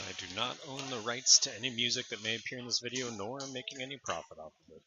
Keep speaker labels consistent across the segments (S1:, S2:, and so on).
S1: I do not own the rights to any music that may appear in this video, nor am making any profit off of it.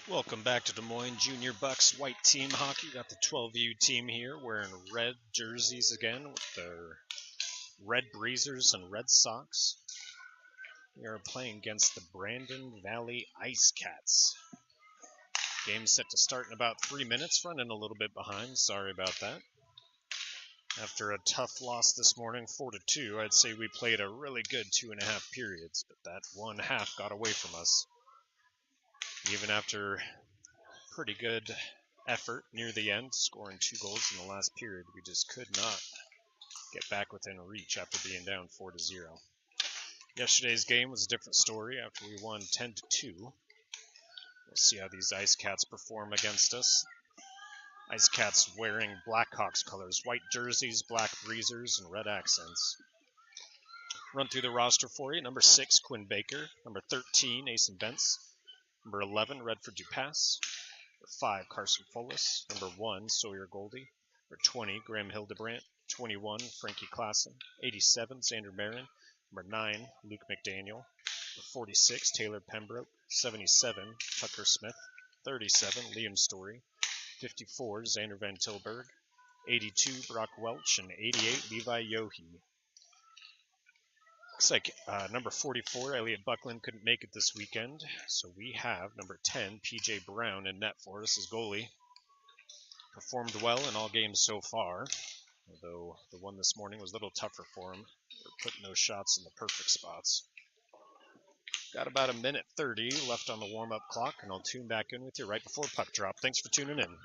S1: Welcome back to Des Moines Junior Bucs White team hockey. Got the 12U team here wearing red jerseys again with their red breezers and red socks. We are playing against the Brandon Valley Ice Cats. Game set to start in about 3 minutes, running a little bit behind. Sorry about that. After a tough loss this morning, 4-2, I'd say we played a really good 2.5 periods, but that one half got away from us. Even after pretty good effort near the end, scoring 2 goals in the last period, we just could not get back within reach after being down 4-0. Yesterday's game was a different story after we won 10-2. We'll see how these Ice Cats perform against us. Ice Cats wearing Blackhawks colors, white jerseys, black breezers, and red accents. Run through the roster for you. Number 6, Quinn Baker. Number 13, Asen Bentz. Number 11, Redford Dupass. Number 5, Carson Fullis. Number 1, Sawyer Goldie. Number 20, Graham Hildebrandt. 21, Frankie Klassen. 87, Xander Marin. Number 9, Luke McDaniel. Number 46, Taylor Pembroke. 77, Tucker Smith. 37, Liam Story. 54, Xander Van Tilburg. 82, Brock Welch. And 88, Levi Yohe. Looks like number 44, Elliot Buckland, couldn't make it this weekend, so we have number 10, PJ Brown, in net for us as goalie. Performed well in all games so far, although the one this morning was a little tougher for him. We're putting those shots in the perfect spots. Got about a minute 30 left on the warm-up clock, and I'll tune back in with you right before puck drop. Thanks for tuning in.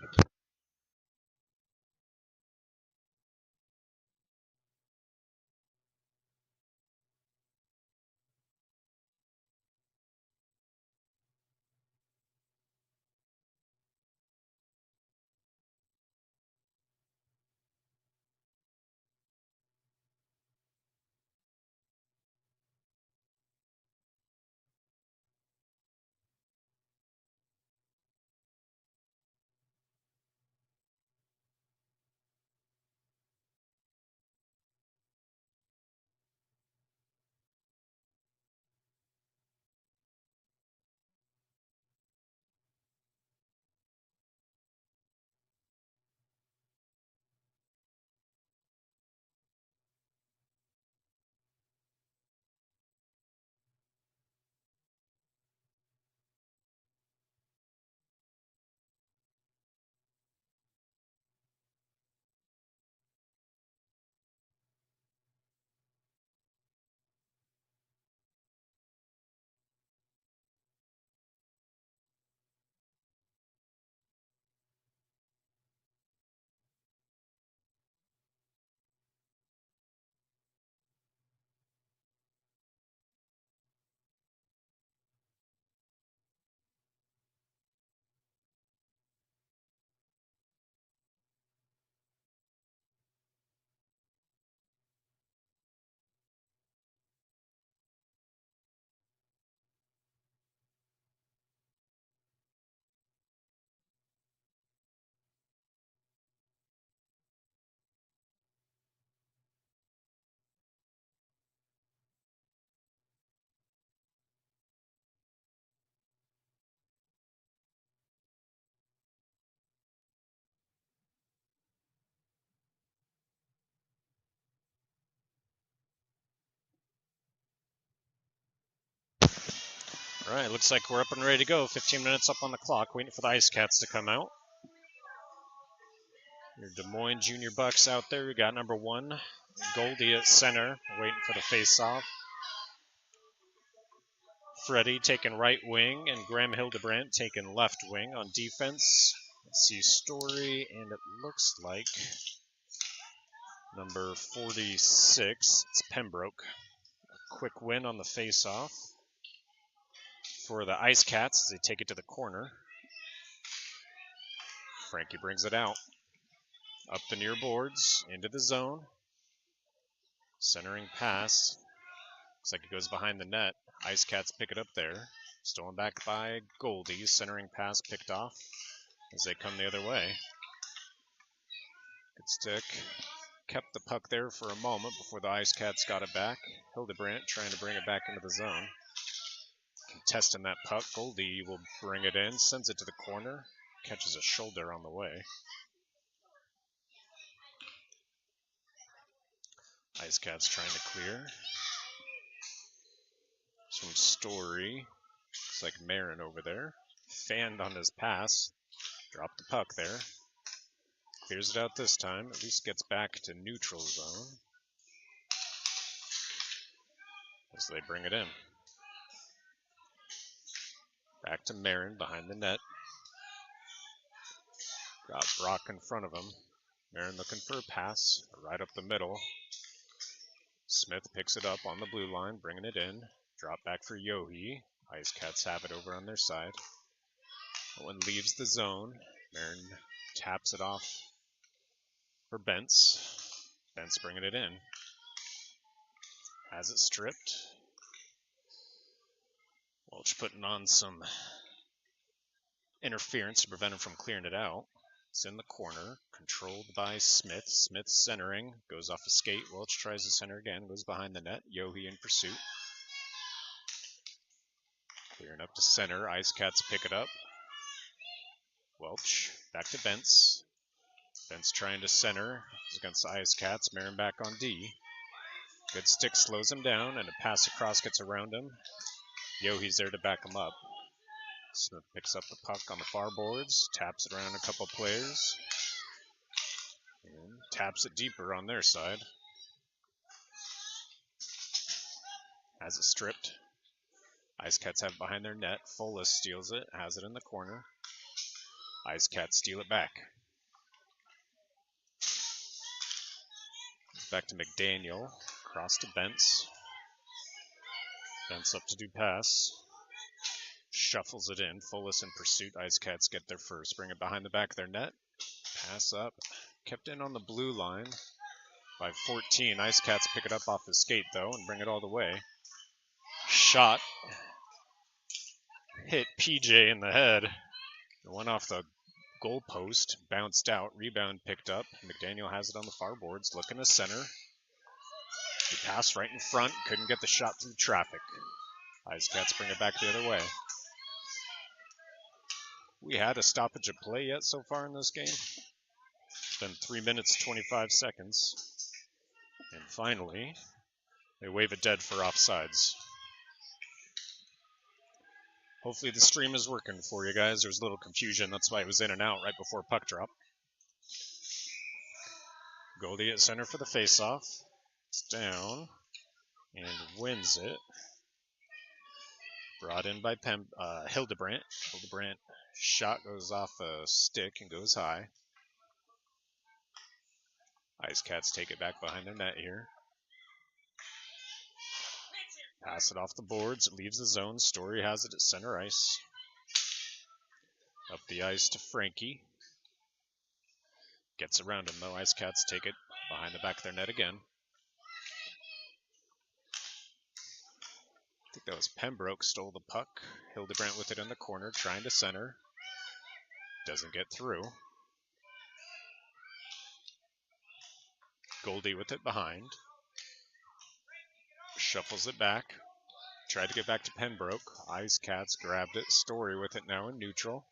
S1: All right, looks like we're up and ready to go. 15 minutes up on the clock, waiting for the Ice Cats to come out. Your Des Moines Junior Bucs out there. We got number 1, Goldie at center, waiting for the face-off. Freddie taking right wing, and Graham Hildebrandt taking left wing on defense. Let's see, Story, and it looks like number 46, it's Pembroke. A quick win on the face-off for the Ice Cats as they take it to the corner. Frankie brings it out. Up the near boards, into the zone. Centering pass. Looks like it goes behind the net. Ice Cats pick it up there. Stolen back by Goldie. Centering pass picked off as they come the other way. Good stick. Kept the puck there for a moment before the Ice Cats got it back. Hildebrandt trying to bring it back into the zone. Contesting that puck. Goldie will bring it in. Sends it to the corner. Catches a shoulder on the way. Ice Cats trying to clear. Some Story. Looks like Marin over there. Fanned on his pass. Dropped the puck there. Clears it out this time. At least gets back to neutral zone. As they bring it in. Back to Marin behind the net. Got Brock in front of him. Marin looking for a pass. Right up the middle. Smith picks it up on the blue line, bringing it in. Drop back for Yohe. Ice Cats have it over on their side. That one leaves the zone. Marin taps it off for Bentz. Bentz bringing it in. Has it stripped. Welch putting on some interference to prevent him from clearing it out. It's in the corner, controlled by Smith. Smith centering, goes off a skate. Welch tries to center again, goes behind the net. Yohe in pursuit. Clearing up to center. Ice Cats pick it up. Welch back to Bentz. Bentz trying to center. He's against the Ice Cats. Marin back on D. Good stick slows him down, and a pass across gets around him. Yohe's there to back him up. Smith picks up the puck on the far boards, taps it around a couple players, and taps it deeper on their side. Has it stripped. Ice Cats have it behind their net. Folas steals it, has it in the corner. Ice Cats steal it back. Back to McDaniel, across to Bentz. Bentz up to do pass. Shuffles it in. Folas in pursuit. Ice Cats get there first. Bring it behind the back of their net. Pass up. Kept in on the blue line by 14. Ice Cats pick it up off the skate, though, and bring it all the way. Shot. Hit PJ in the head. It went off the goal post. Bounced out. Rebound picked up. McDaniel has it on the far boards. Looking to center. He passed right in front. Couldn't get the shot through traffic. Ice Cats bring it back the other way. We had a stoppage of play yet so far in this game. It's been 3 minutes, 25 seconds. And finally, they wave it dead for offsides. Hopefully the stream is working for you guys. There's a little confusion. That's why it was in and out right before puck drop. Goldie at center for the faceoff. It's down and wins it. Brought in by Hildebrandt. Hildebrandt shot goes off a stick and goes high. Ice Cats take it back behind their net here. Pass it off the boards. It leaves the zone. Story has it at center ice. Up the ice to Frankie. Gets around him though. Ice Cats take it behind the back of their net again. I think that was Pembroke stole the puck. Hildebrandt with it in the corner, trying to center. Doesn't get through. Goldie with it behind. Shuffles it back. Tried to get back to Pembroke. Ice Cats grabbed it. Story with it now in neutral.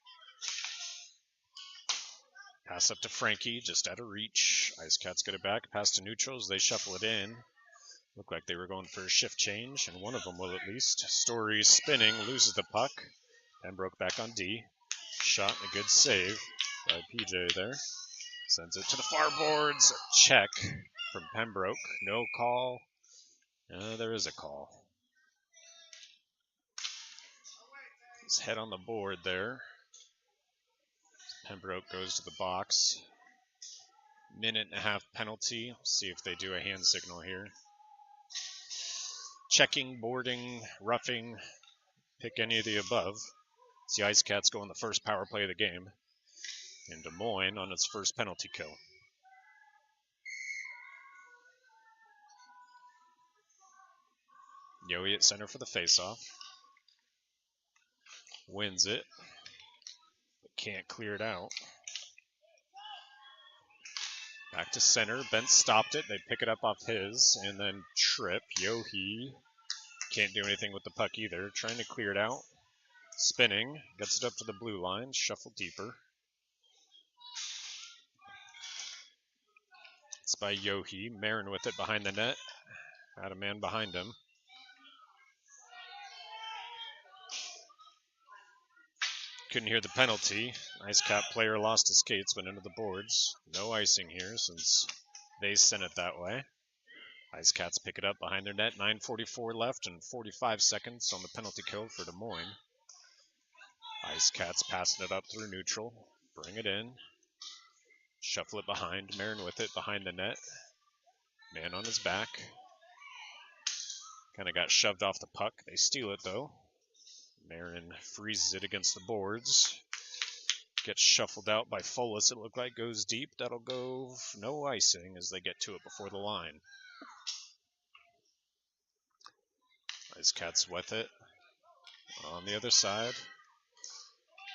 S1: Pass up to Frankie, just out of reach. Ice Cats get it back. Pass to neutrals. They shuffle it in. Looked like they were going for a shift change, and one of them will at least. Story spinning, loses the puck. Pembroke back on D. Shot and a good save by PJ there. Sends it to the far boards. Check from Pembroke. No call. There is a call. His head on the board there. Pembroke goes to the box. Minute and a half penalty. See if they do a hand signal here. Checking, boarding, roughing, pick any of the above. It's the Ice Cats go on the first power play of the game. And Des Moines on its first penalty kill. Yohe at center for the faceoff. Wins it. But can't clear it out. Back to center. Bent stopped it. They pick it up off his and then trip. Yohe can't do anything with the puck either. Trying to clear it out. Spinning. Gets it up to the blue line. Shuffle deeper. It's by Yohe. Marin with it behind the net. Had a man behind him. Couldn't hear the penalty. Ice Cap player lost his skates, went into the boards. No icing here since they sent it that way. Ice Cats pick it up behind their net. 9:44 left and 45 seconds on the penalty kill for Des Moines. Ice Cats passing it up through neutral. Bring it in. Shuffle it behind. Marin with it behind the net. Man on his back. Kind of got shoved off the puck. They steal it though. Marin freezes it against the boards. Gets shuffled out by Folis, it looked like. Goes deep. That'll go no icing as they get to it before the line. Ice Cats with it. On the other side.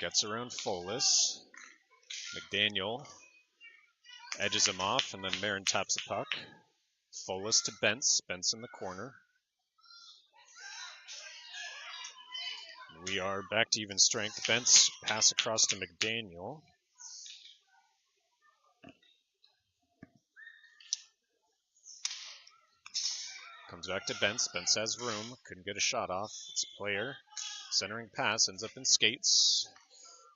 S1: Gets around Folis. McDaniel edges him off, and then Marin taps the puck. Folis to Bentz. Bentz in the corner. We are back to even strength. Bentz pass across to McDaniel. Comes back to Bentz. Bentz has room. Couldn't get a shot off. It's a player. Centering pass. Ends up in skates.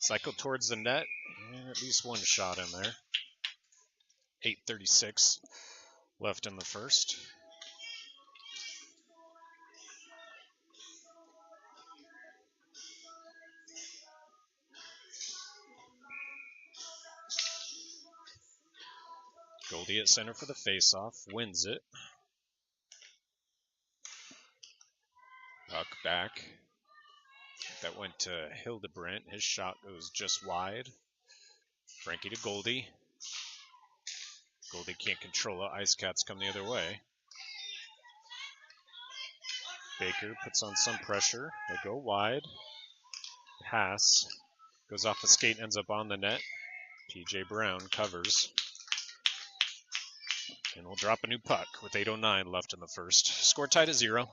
S1: Cycle towards the net. And at least one shot in there. 8:36 left in the first. Goldie at center for the faceoff. Wins it. Puck back. That went to Hildebrandt. His shot goes just wide. Frankie to Goldie. Goldie can't control it. Ice Cats come the other way. Baker puts on some pressure. They go wide. Pass. Goes off the skate, ends up on the net. PJ Brown covers. And we'll drop a new puck with 8:09 left in the first. Score tied at 0.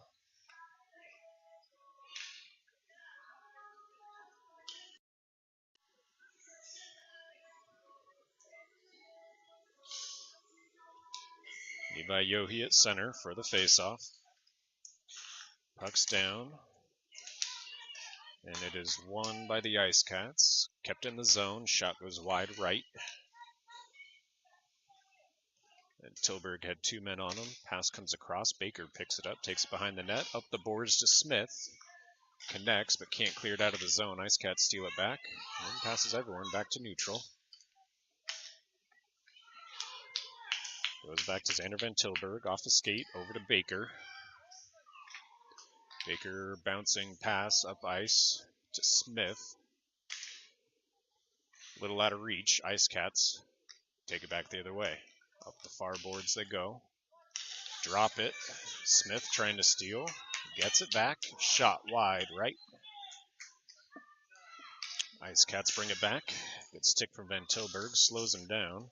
S1: Levi Yohe at center for the faceoff. Puck's down. And it is won by the Ice Cats. Kept in the zone. Shot goes wide right. And Tilburg had 2 men on him. Pass comes across. Baker picks it up. Takes it behind the net. Up the boards to Smith. Connects, but can't clear it out of the zone. Ice Cats steal it back. And passes everyone back to neutral. Goes back to Xander Van Tilburg. Off the skate. Over to Baker. Baker bouncing pass up ice to Smith. Little out of reach. Ice Cats take it back the other way. Up the far boards they go. Drop it. Smith trying to steal. Gets it back. Shot wide right. Ice Cats bring it back. Good stick from Van Tilburg. Slows him down.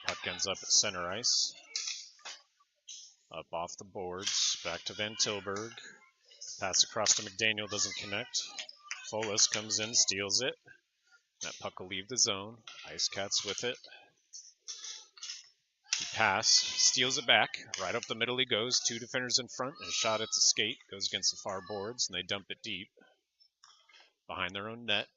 S1: Puck ends up at center ice. Up off the boards. Back to Van Tilburg. Pass across to McDaniel. Doesn't connect. Folis comes in. Steals it. That puck will leave the zone. Ice Cats with it. pass, steals it back. Right up the middle he goes. 2 defenders in front. A shot at the skate. Goes against the far boards, and they dump it deep behind their own net.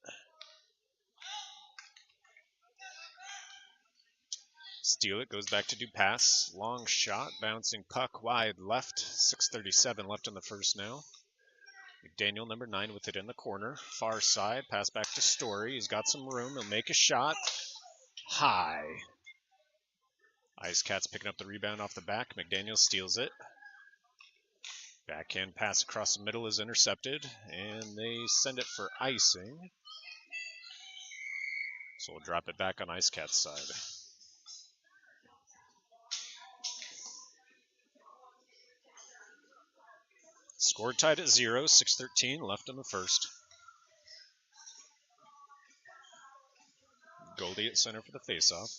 S1: Steal it, goes back to do pass. Long shot, bouncing puck wide left. 6:37 left in the first now. McDaniel, number 9, with it in the corner. Far side, pass back to Story. He's got some room. He'll make a shot. High. Ice Cats picking up the rebound off the back. McDaniel steals it. Backhand pass across the middle is intercepted, and they send it for icing. So we'll drop it back on Ice Cats' side. Score tied at 0, 6:13 left in the first. Goldie at center for the faceoff.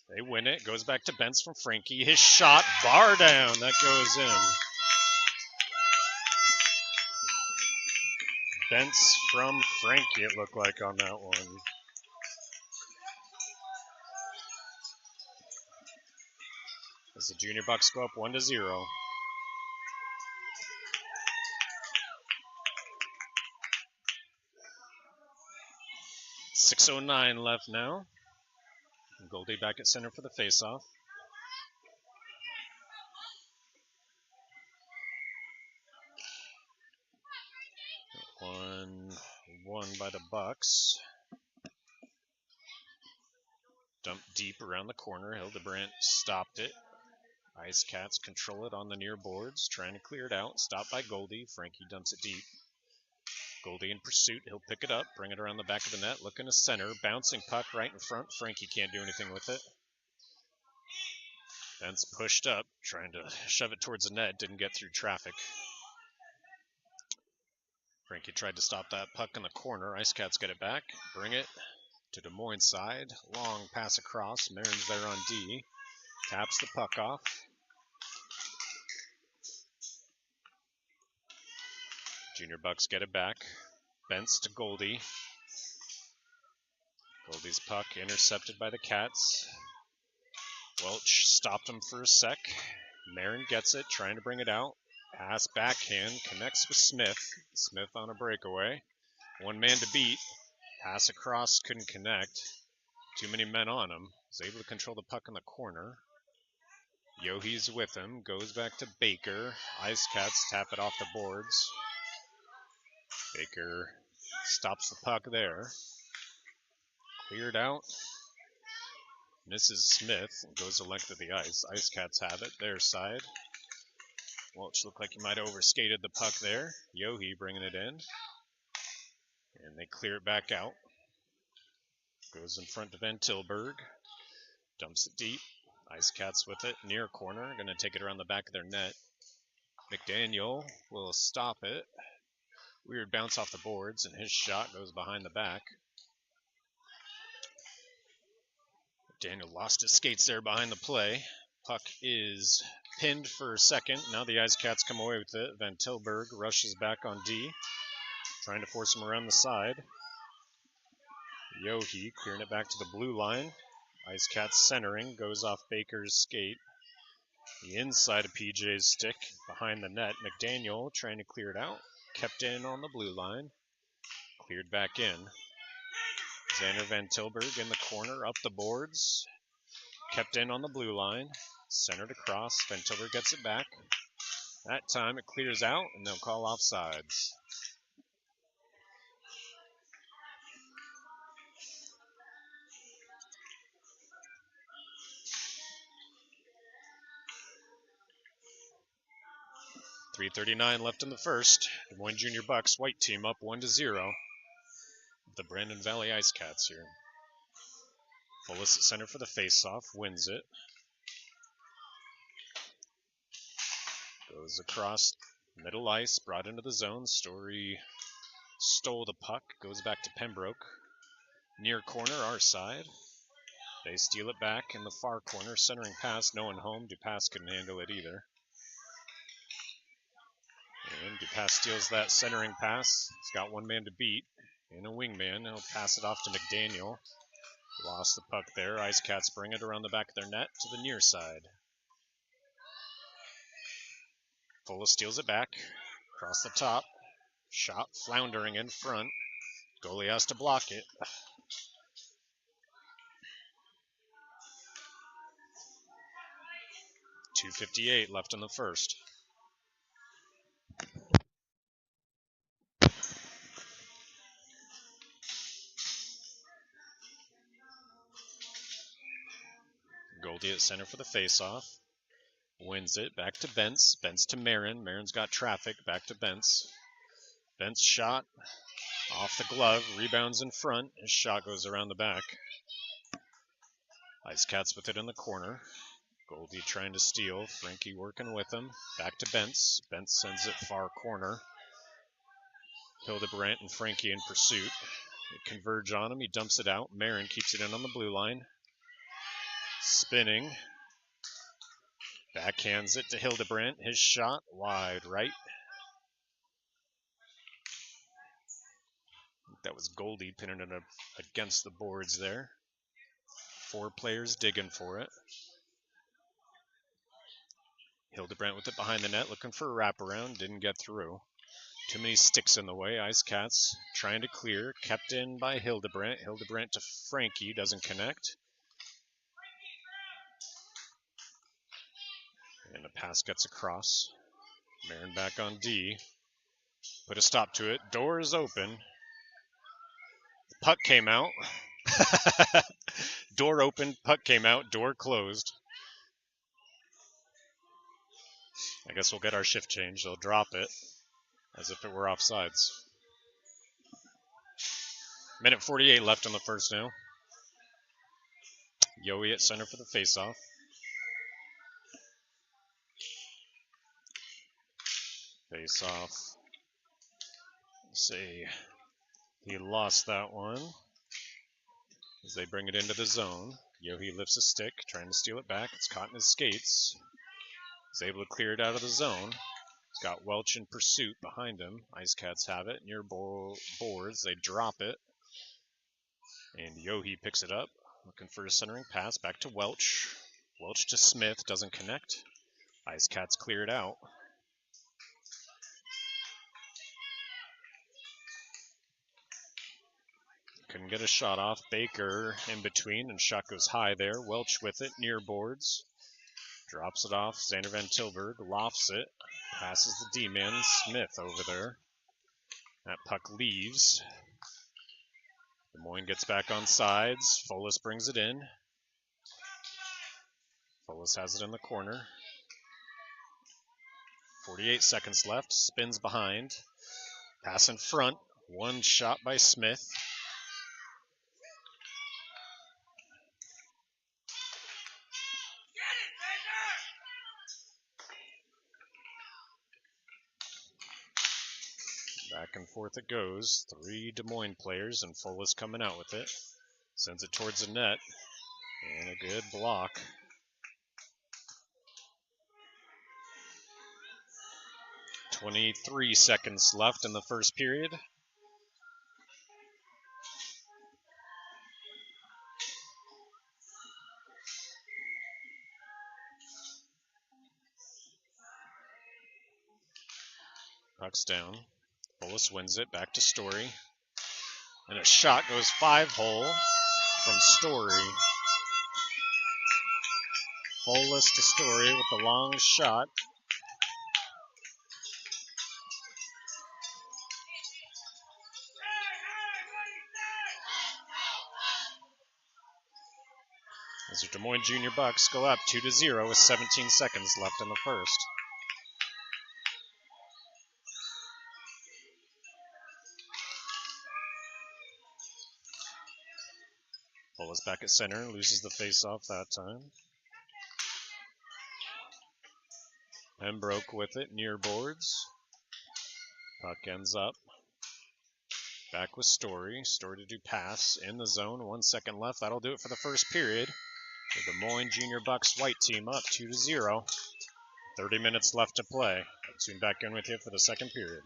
S1: They win it. Goes back to Bentz from Frankie. His shot, bar down. That goes in. Bentz from Frankie, it looked like on that one. As the Junior Bucs go up 1-0. .609 left now. Goldie back at center for the faceoff. One by the Bucs. Dumped deep around the corner. Hildebrandt stopped it. Ice Cats control it on the near boards, trying to clear it out. Stopped by Goldie. Frankie dumps it deep. Goldie in pursuit. He'll pick it up, bring it around the back of the net, looking to center. Bouncing puck right in front. Frankie can't do anything with it. Bentz pushed up, trying to shove it towards the net. Didn't get through traffic. Frankie tried to stop that puck in the corner. Ice Cats get it back. Bring it to Des Moines' side. Long pass across. Marin's there on D. Taps the puck off. Junior Bucs get it back. Bentz to Goldie. Goldie's puck intercepted by the Cats. Welch stopped him for a sec. Marin gets it, trying to bring it out. Pass backhand, connects with Smith. Smith on a breakaway. One man to beat. Pass across, couldn't connect. Too many men on him. Was able to control the puck in the corner. Yohe's with him. Goes back to Baker. Ice Cats tap it off the boards. Baker stops the puck there. Cleared out. Misses Smith and goes the length of the ice. Ice Cats have it, their side. Welch looked like he might have overskated the puck there. Yohe bringing it in. And they clear it back out. Goes in front to Van Tilburg. Dumps it deep. Ice Cats with it, near corner. Going to take it around the back of their net. McDaniel will stop it. Weird bounce off the boards, and his shot goes behind the back. McDaniel lost his skates there behind the play. Puck is pinned for a second. Now the Ice Cats come away with it. Van Tilburg rushes back on D, trying to force him around the side. Yohe clearing it back to the blue line. Ice Cats centering, goes off Baker's skate. The inside of PJ's stick behind the net. McDaniel trying to clear it out. Kept in on the blue line. Cleared back in. Xander Van Tilburg in the corner, up the boards. Kept in on the blue line. Centered across. Van Tilburg gets it back. That time it clears out, and they'll call offsides. .339 left in the first. Des Moines Junior Bucs White team up 1-0. The Brandon Valley Ice Cats here. Fullis at center for the faceoff, wins it. Goes across middle ice, brought into the zone. Story stole the puck, goes back to Pembroke. Near corner, our side. They steal it back in the far corner, centering pass, no one home. Dupas couldn't handle it either. And Dupas steals that centering pass. He's got one man to beat. in a wingman. He'll pass it off to McDaniel. Lost the puck there. Ice Cats bring it around the back of their net to the near side. Fola steals it back. Across the top. Shot floundering in front. Goalie has to block it. .258 left in the first. Goldie at center for the faceoff. Wins it. Back to Bentz. Bentz to Marin. Marin's got traffic. Back to Bentz. Bentz shot. Off the glove. Rebounds in front. His shot goes around the back. Ice Cats with it in the corner. Goldie trying to steal. Frankie working with him. Back to Bentz. Bentz sends it far corner. Hildebrandt and Frankie in pursuit. They converge on him. He dumps it out. Marin keeps it in on the blue line. Spinning. Backhands it to Hildebrandt. His shot wide right. That was Goldie pinning it up against the boards there. 4 players digging for it. Hildebrandt with it behind the net, looking for a wraparound. Didn't get through. Too many sticks in the way. Ice Cats trying to clear. Kept in by Hildebrandt. Hildebrandt to Frankie. Doesn't connect. And the pass gets across. Marin back on D. Put a stop to it. Door is open. The puck came out. Door opened. Puck came out. Door closed. I guess we'll get our shift change. They'll drop it as if it were offsides. Minute 48 left in the first now. Yowie at center for the faceoff. Faceoff. Let's see. He lost that one as they bring it into the zone. Yowie lifts a stick, trying to steal it back. It's caught in his skates. He's able to clear it out of the zone. He's got Welch in pursuit behind him. Ice Cats have it near boards. They drop it. And Yowie picks it up. Looking for a centering pass. Back to Welch. Welch to Smith. Doesn't connect. Ice Cats clear it out. Couldn't get a shot off. Baker in between, and shot goes high there. Welch with it, near boards. Drops it off. Xander Van Tilburg lofts it. Passes the D-man. Smith over there. That puck leaves. Des Moines gets back on sides. Folas brings it in. Folas has it in the corner. 48 seconds left. Spins behind. Pass in front. One shot by Smith. Back and forth it goes. 3 Des Moines players, and Folas coming out with it. Sends it towards the net. And a good block. .23 seconds left in the first period. Puck's down. Folas wins it. Back to Story. And a shot goes 5-hole from Story. Folas to Story with a long shot. As the Des Moines Junior Bucs go up 2-0 with 17 seconds left in the first. Folas back at center, loses the faceoff that time. Pembroke with it, near boards. Puck ends up. Back with Story. Story to do pass in the zone. 1 second left. That'll do it for the first period. The Des Moines Junior Bucs White team up 2-0. 30 minutes left to play. I'll tune back in with you for the second period.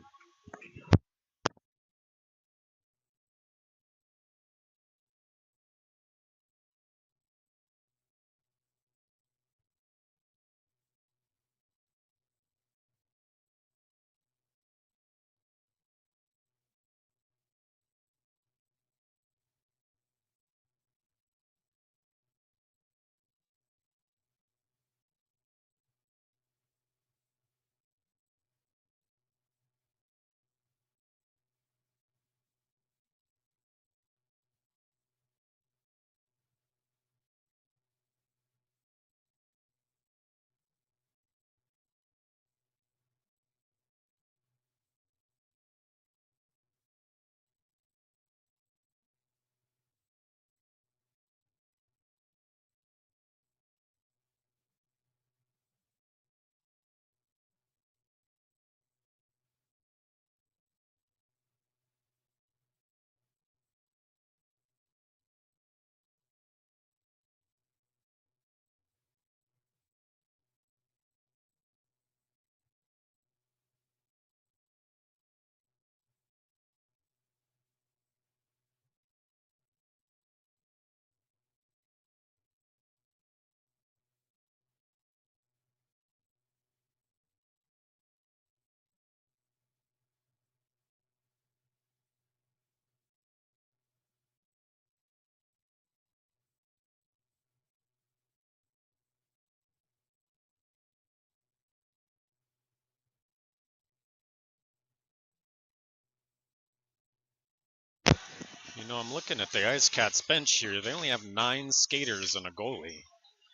S1: You know, I'm looking at the Ice Cats bench here. They only have 9 skaters and a goalie.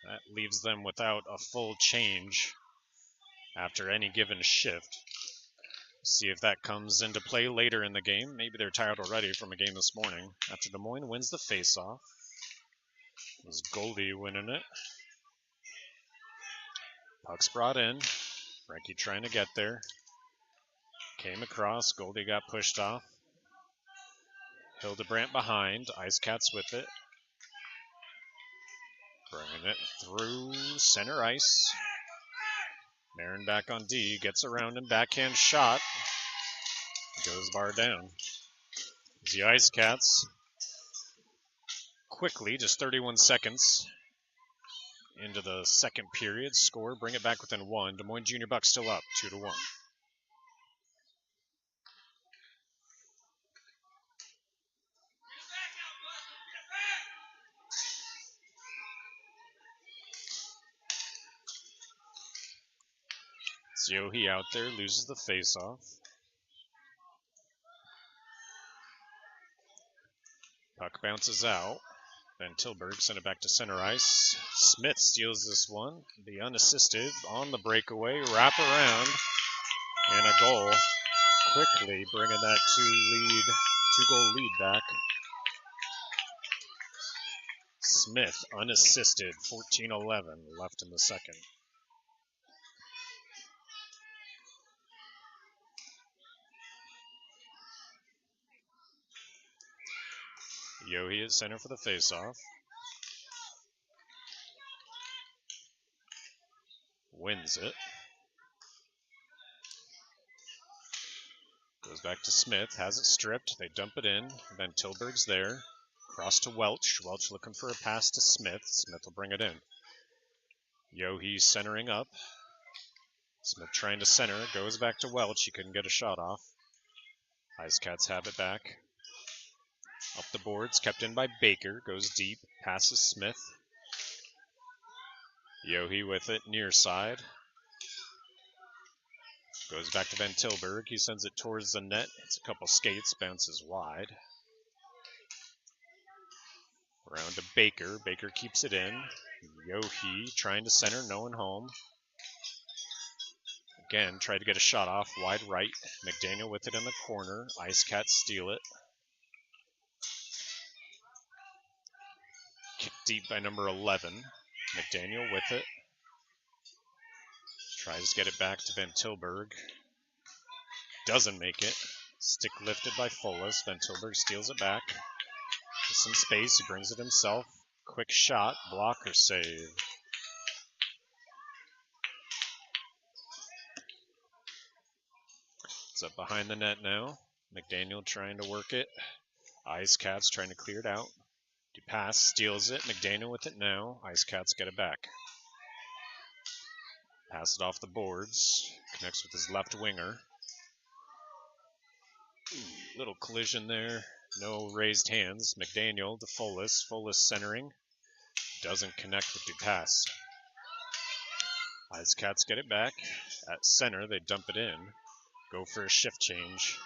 S1: That leaves them without a full change after any given shift. See if that comes into play later in the game. Maybe they're tired already from a game this morning. After Des Moines wins the faceoff. It was Goldie winning it. Puck's brought in. Frankie trying to get there. Came across. Goldie got pushed off. Hildebrandt behind. Ice Cats with it. Bringing it through center ice. Marin back on D. Gets around him. Backhand shot. Goes bar down. The Ice Cats quickly, just 31 seconds into the second period, score, bring it back within 1. Des Moines Junior Bucs still up 2-1. Ziohi out there, loses the faceoff. Puck bounces out. Van Tilburg sent it back to center ice. Smith steals this one. The unassisted on the breakaway. Wrap around. And a goal. Quickly bringing that two-goal lead back. Smith unassisted. 14-11 left in the second. Yohe at center for the faceoff. Wins it. Goes back to Smith. Has it stripped. They dump it in. Van Tilburg's there. Cross to Welch. Welch looking for a pass to Smith. Smith will bring it in. Yohe centering up. Smith trying to center. Goes back to Welch. He couldn't get a shot off. Ice Cats have it back. Up the boards, kept in by Baker, goes deep, passes Smith. Yohe with it, near side. Goes back to Van Tilburg, he sends it towards the net. It's a couple skates, bounces wide. Around to Baker, Baker keeps it in. Yohe trying to center, no one home. Again, tried to get a shot off, wide right. McDaniel with it in the corner, Ice Cats steal it. Kicked deep by number 11. McDaniel with it. Tries to get it back to Van Tilburg. Doesn't make it. Stick lifted by Folas. Van Tilburg steals it back. With some space, he brings it himself. Quick shot, blocker save. It's up behind the net now. McDaniel trying to work it. Ice Cats trying to clear it out. Pass, steals it. McDaniel with it now. Ice Cats get it back. Pass it off the boards. Connects with his left winger. Little collision there. No raised hands. McDaniel to Folas. Folas centering. Doesn't connect with Dupass. Ice Cats get it back. At center, they dump it in. Go for a shift change.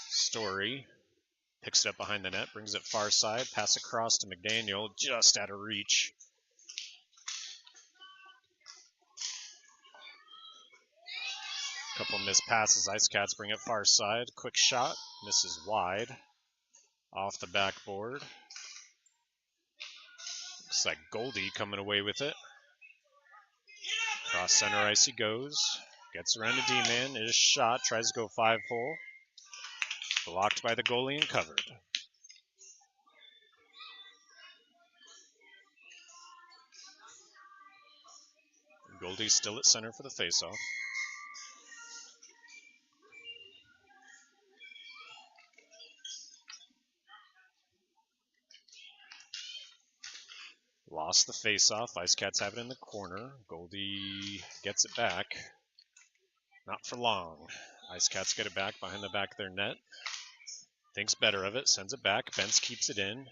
S1: Story. Picks it up behind the net, brings it far side, pass across to McDaniel, just out of reach. Couple missed passes, Ice Cats bring it far side, quick shot, misses wide, off the backboard. Looks like Goldie coming away with it. Cross center ice he goes, gets around to D-man, is shot, tries to go 5-hole. Blocked by the goalie and covered. Goldie's still at center for the faceoff. Lost the faceoff. Ice Cats have it in the corner. Goldie gets it back. Not for long. Ice Cats get it back behind the back of their net. Thinks better of it, sends it back. Bentz keeps it in.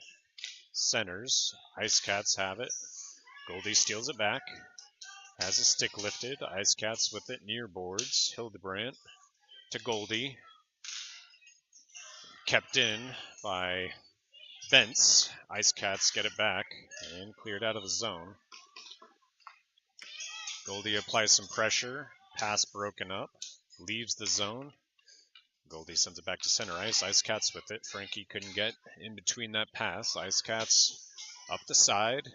S1: Centers. Ice Cats have it. Goldie steals it back. Has a stick lifted. Ice Cats with it near boards. Hildebrandt to Goldie. kept in by Bentz. Ice Cats get it back and cleared out of the zone. Goldie applies some pressure. Pass broken up. Leaves the zone. Goldie sends it back to center ice. Ice Cats with it. Frankie couldn't get in between that pass. Ice Cats up the side.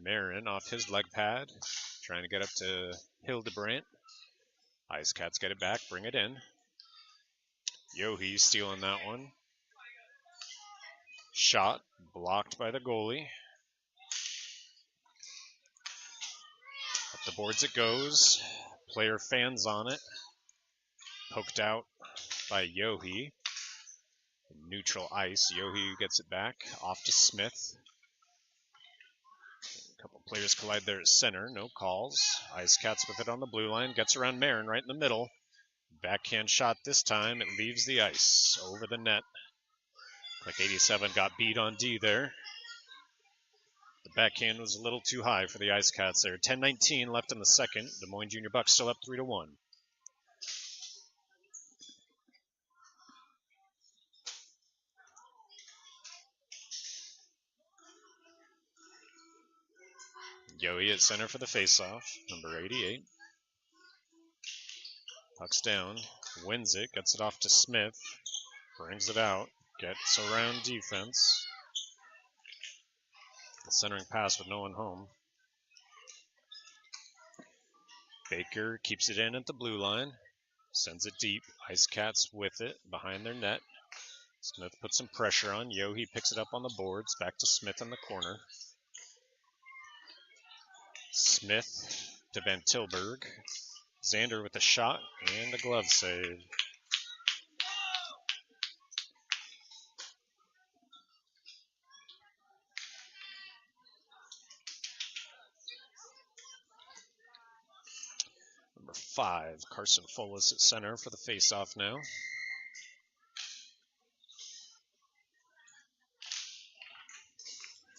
S1: Marin off his leg pad. Trying to get up to Hildebrandt. Ice Cats get it back. Bring it in. Yohe stealing that one. Shot blocked by the goalie. Up the boards it goes. Player fans on it. Poked out by Yohe. Neutral ice. Yohe gets it back. Off to Smith. A couple players collide there at center. No calls. Ice Cats with it on the blue line. Gets around Marin right in the middle. Backhand shot this time. It leaves the ice. Over the net. Like 87 got beat on D there. The backhand was a little too high for the Ice Cats there. 10:19 left in the second. Des Moines Junior Bucs still up 3-1. Yohe at center for the faceoff. Number 88. Puck's down. Wins it. Gets it off to Smith. Brings it out. Gets around defense. The centering pass with no one home. Baker keeps it in at the blue line. Sends it deep. Ice Cats with it behind their net. Smith puts some pressure on. Yohe picks it up on the boards. Back to Smith in the corner. Smith to Van Tilburg. Xander with a shot and a glove save. Number 5, Carson Folis at center for the faceoff now.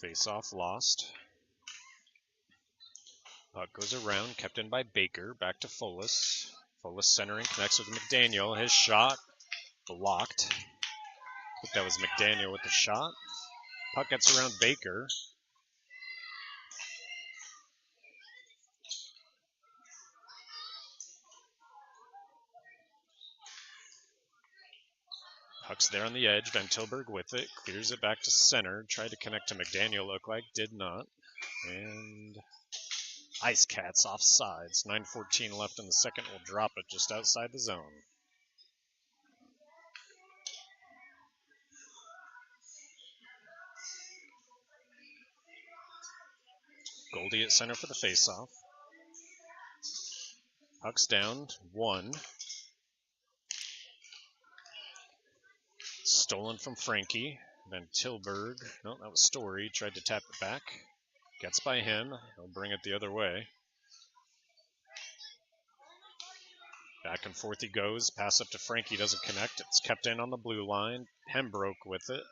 S1: Faceoff lost. Puck goes around, kept in by Baker. Back to Folis. Folis centering, connects with McDaniel. His shot blocked. I think that was McDaniel with the shot. Puck gets around Baker. Puck's there on the edge. Van Tilburg with it. Clears it back to center. Tried to connect to McDaniel, looked like. Did not. And Ice Cats off sides. 9:14 left in the second. Will drop it just outside the zone. Goldie at center for the faceoff. Puck's down. 1. Stolen from Frankie. Van Tilburg. No, that was Story. Tried to tap it back. Gets by him. He'll bring it the other way. Back and forth he goes. Pass up to Frankie. Doesn't connect. It's kept in on the blue line. Pembroke with it.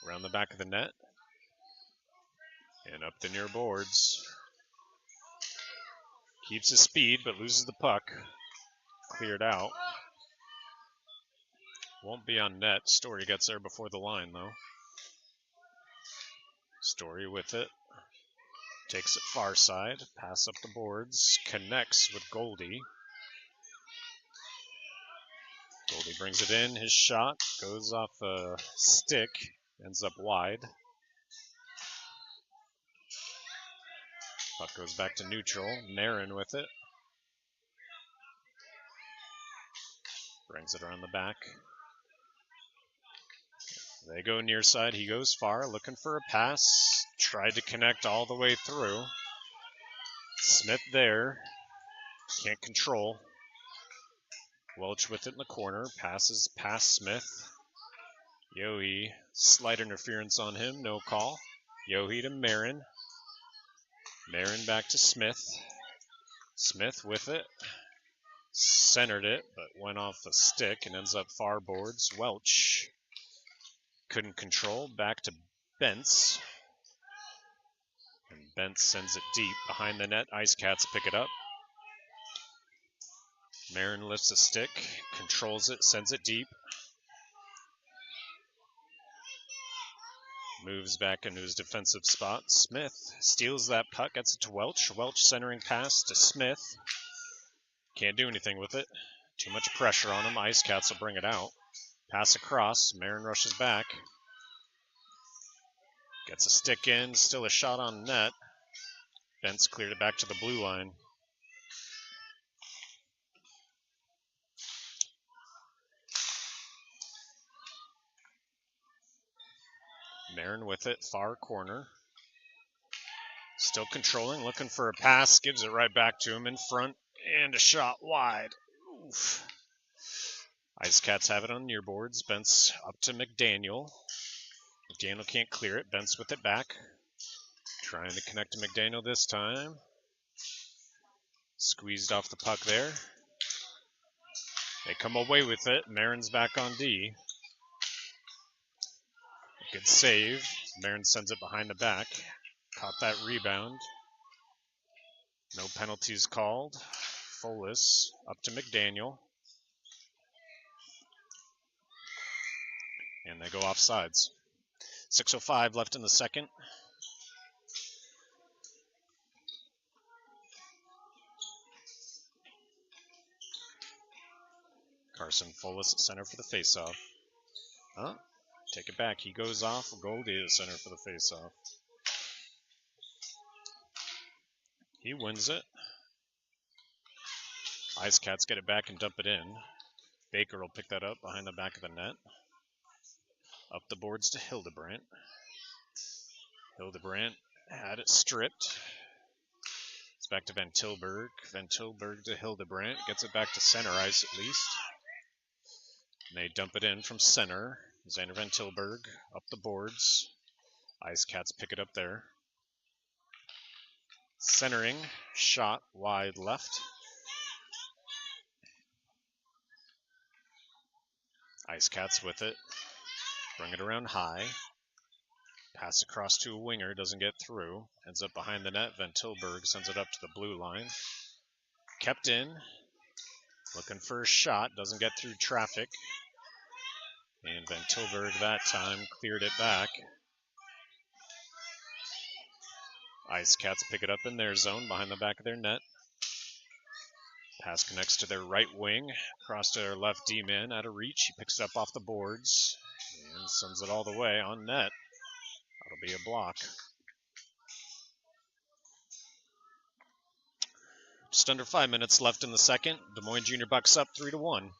S1: Around the back of the net. And up the near boards. Keeps his speed, but loses the puck. Cleared out. Won't be on net. Story gets there before the line, though. Story with it. Takes it far side. Pass up the boards. Connects with Goldie. Goldie brings it in. His shot goes off a stick. Ends up wide. Puck goes back to neutral. Marin with it. Brings it around the back. They go near side. He goes far, looking for a pass. Tried to connect all the way through. Smith there. Can't control. Welch with it in the corner. Passes past Smith. Yohe, slight interference on him. No call. Yohe to Marin. Marin back to Smith. Smith with it. Centered it, but went off the stick and ends up far boards. Welch couldn't control. Back to Bentz. And Bentz sends it deep behind the net. Ice Cats pick it up. Marin lifts a stick, controls it, sends it deep. Moves back into his defensive spot. Smith steals that puck, gets it to Welch. Welch centering pass to Smith. Can't do anything with it. Too much pressure on him. Ice Cats will bring it out. Pass across. Marin rushes back. Gets a stick in. Still a shot on net. Bentz cleared it back to the blue line. Marin with it. Far corner. Still controlling. Looking for a pass. Gives it right back to him in front. And a shot wide. Oof. Ice Cats have it on near boards. Bentz up to McDaniel. McDaniel can't clear it. Bentz with it back. Trying to connect to McDaniel this time. Squeezed off the puck there. They come away with it. Marin's back on D. Good save. Marin sends it behind the back. Caught that rebound. No penalties called. Folis up to McDaniel. And they go off sides. 6:05 left in the second. Carson Folis at center for the faceoff. Take it back. He goes off. Goldie at center for the faceoff. He wins it. Ice Cats get it back and dump it in. Baker will pick that up behind the back of the net. Up the boards to Hildebrandt. Hildebrandt had it stripped. It's back to Van Tilburg. Van Tilburg to Hildebrandt. Gets it back to center ice at least. And they dump it in from center. Xander Van Tilburg up the boards. Ice Cats pick it up there. Centering. Shot wide left. Ice Cats with it. Bring it around high. Pass across to a winger. Doesn't get through. Ends up behind the net. Van Tilburg sends it up to the blue line. Kept in. Looking for a shot. Doesn't get through traffic. And Van Tilburg that time cleared it back. Ice Cats pick it up in their zone behind the back of their net. Pass connects to their right wing. Across to their left D-man out of reach. He picks it up off the boards. And sends it all the way on net. That'll be a block. Just under 5 minutes left in the second. Des Moines Junior Bucs up 3-1.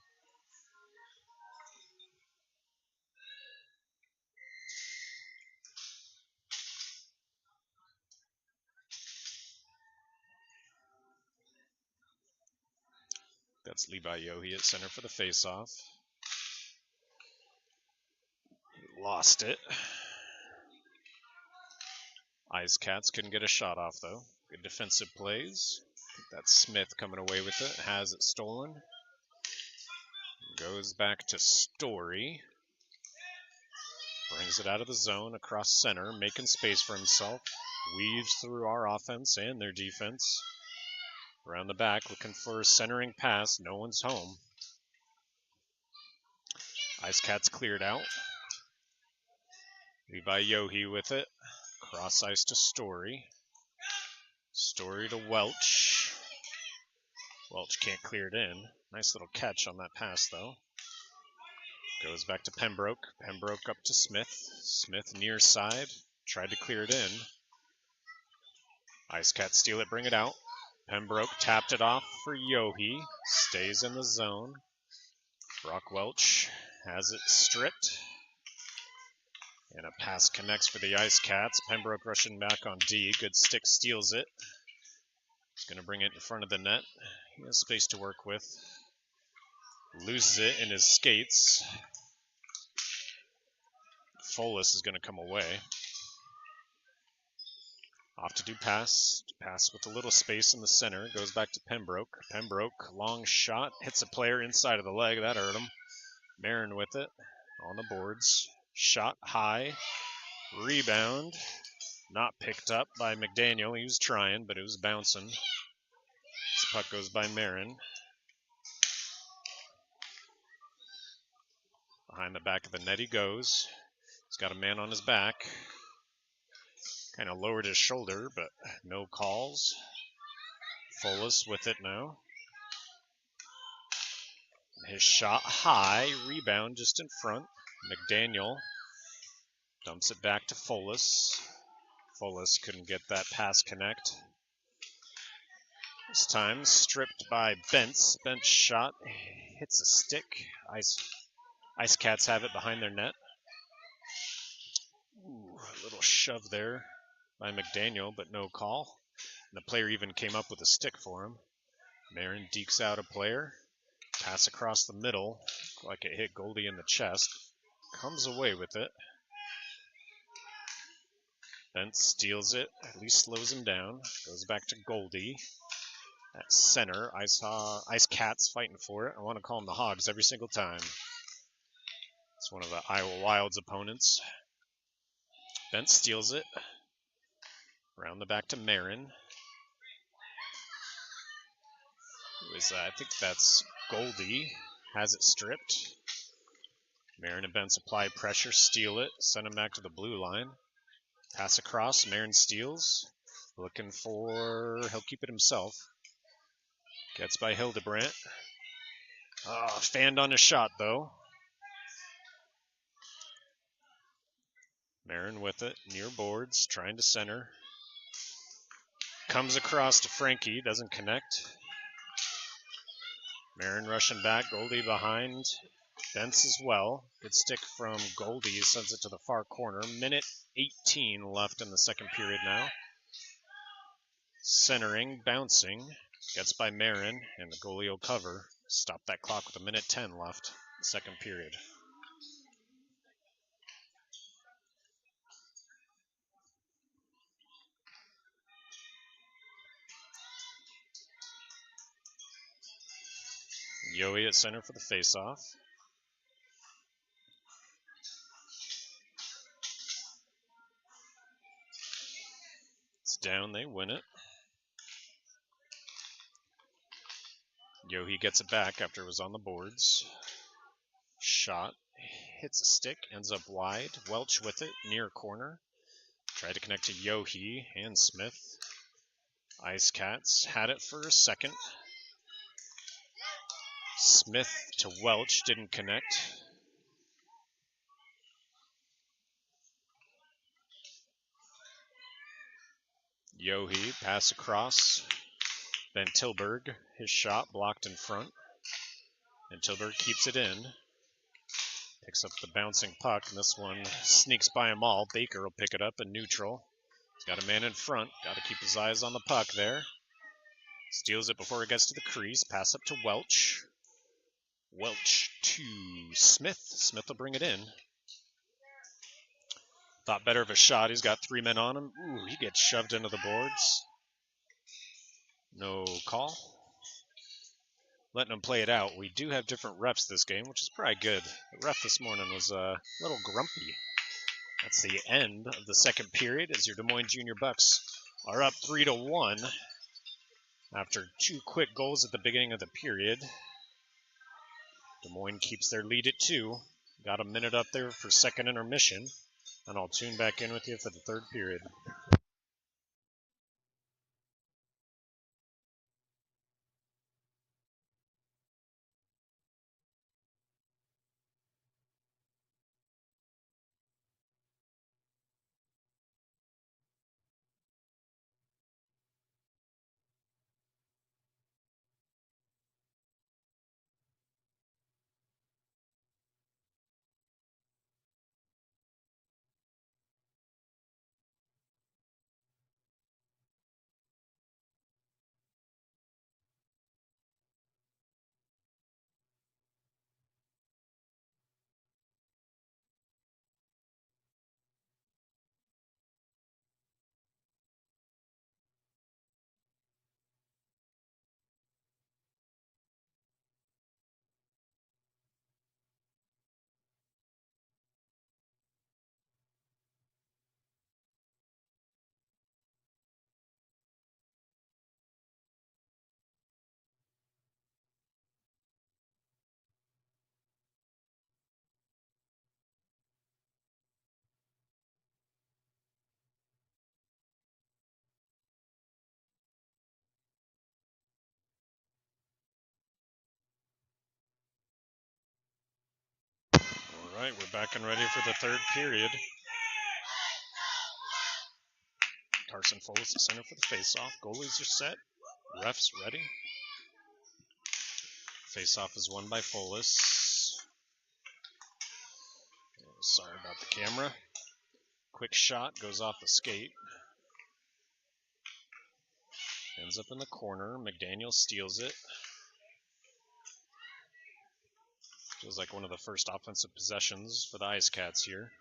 S1: That's Levi Yohe at center for the faceoff. Lost it. Ice Cats couldn't get a shot off though. Good defensive plays. That's Smith coming away with it. Has it stolen. Goes back to Story. Brings it out of the zone across center, making space for himself. Weaves through our offense and their defense. Around the back, looking for a centering pass. No one's home. Ice Cats cleared out. Levi Yohe with it. Cross ice to Story. Story to Welch. Welch can't clear it in. Nice little catch on that pass, though. Goes back to Pembroke. Pembroke up to Smith. Smith near side. Tried to clear it in. Ice Cats steal it, bring it out. Pembroke tapped it off for Yohe. Stays in the zone. Brock Welch has it stripped. And a pass connects for the Ice Cats. Pembroke rushing back on D. Good stick steals it. He's going to bring it in front of the net. He has space to work with. Loses it in his skates. Folis is going to come away. Off to do pass. Pass with a little space in the center. Goes back to Pembroke. Pembroke, long shot. Hits a player inside of the leg. That hurt him. Marin with it. On the boards. Shot high. Rebound. Not picked up by McDaniel. He was trying, but it was bouncing. This puck goes by Marin. Behind the back of the net he goes. He's got a man on his back. Kind of lowered his shoulder, but no calls. Folas with it now. His shot high, rebound just in front. McDaniel dumps it back to Folas. Folas couldn't get that pass connect. This time stripped by Bentz. Bentz shot hits a stick. Ice Cats have it behind their net. Ooh, a little shove there by McDaniel, but no call. And the player even came up with a stick for him. Marin dekes out a player. Pass across the middle, like it hit Goldie in the chest. Comes away with it. Bentz steals it, at least slows him down. Goes back to Goldie. At center, Ice Cats fighting for it. I want to call them the Hogs every single time. It's one of the Iowa Wild's opponents. Bentz steals it. Around the back to Marin. Who is that? I think that's Goldie. Has it stripped. Marin and Bentz apply pressure, steal it, send him back to the blue line. Pass across, Marin steals. Looking for, he'll keep it himself. Gets by Hildebrandt. Fanned on his shot though. Marin with it, near boards, trying to center. Comes across to Frankie, doesn't connect. Marin rushing back, Goldie behind. Bentz as well. Good stick from Goldie, sends it to the far corner. Minute 18 left in the second period now. Centering, bouncing. Gets by Marin, and the goalie will cover. Stop that clock with a minute 10 left, second period. Yohe at center for the faceoff. It's down, they win it. Yohe gets it back after it was on the boards. Shot, hits a stick, ends up wide. Welch with it, near corner. Tried to connect to Yohe and Smith. Ice Cats had it for a second. Smith to Welch, didn't connect. Yohe, pass across. Then Tilburg, his shot blocked in front. And Tilburg keeps it in. Picks up the bouncing puck, and this one sneaks by them all. Baker will pick it up in neutral. He's got a man in front. Got to keep his eyes on the puck there. Steals it before it gets to the crease. Pass up to Welch. Welch to Smith. Smith will bring it in. Thought better of a shot. He's got three men on him. Ooh, he gets shoved into the boards. No call. Letting him play it out. We do have different refs this game, which is probably good. The ref this morning was a little grumpy. That's the end of the second period as your Des Moines Junior Bucs are up 3-1 after two quick goals at the beginning of the period. Des Moines keeps their lead at 2. Got a minute up there for second intermission, and I'll tune back in with you for the third period. All right, we're back and ready for the third period. Carson Folis at center for the face-off. Goalies are set. Refs ready. Face-off is won by Folis. Sorry about the camera. Quick shot goes off the skate. Ends up in the corner. McDaniel steals it. Feels like one of the first offensive possessions for the Ice Cats here.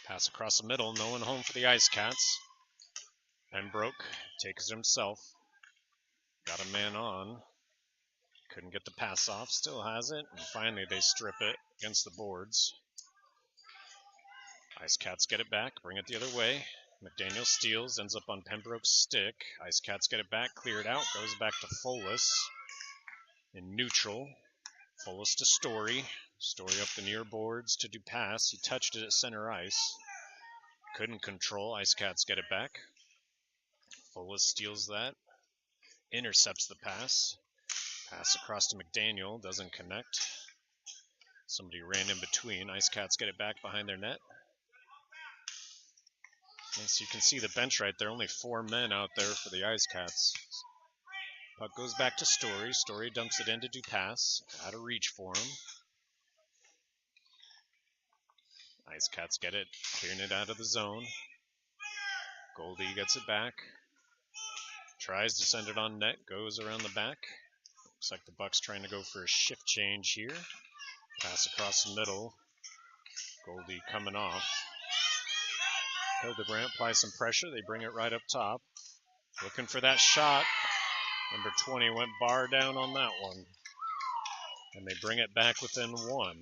S1: Pass across the middle. No one home for the Ice Cats. Pembroke takes it himself. Got a man on. Couldn't get the pass off. Still has it. And finally they strip it against the boards. Ice Cats get it back. Bring it the other way. McDaniel steals. Ends up on Pembroke's stick. Ice Cats get it back. Clear it out. Goes back to Folis. In neutral. Folis to Story. Story up the near boards to Dupass. He touched it at center ice. Couldn't control. Ice Cats get it back. Folis steals that. Intercepts the pass. Pass across to McDaniel. Doesn't connect. Somebody ran in between. Ice Cats get it back behind their net. So you can see the bench right there. Only 4 men out there for the Ice Cats. Puck goes back to Story. Story dumps it into Dupass. Out of reach for him. Ice Cats get it. Clearing it out of the zone. Goldie gets it back. Tries to send it on net. Goes around the back. Looks like the Bucks trying to go for a shift change here. Pass across the middle. Goldie coming off. Hildebrandt applies some pressure. They bring it right up top. Looking for that shot. Number 20 went bar down on that one. And they bring it back within 1.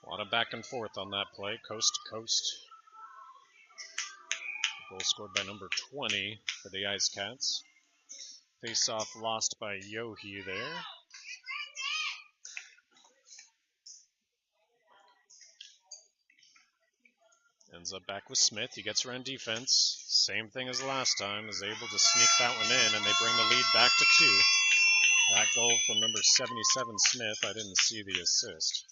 S1: A lot of back and forth on that play, coast to coast. Goal scored by number 20 for the Ice Cats. Face-off lost by Yohe there. Ends up back with Smith. He gets around defense. Same thing as last time. Is able to sneak that one in, and they bring the lead back to 2. That goal from number 77, Smith. I didn't see the assist.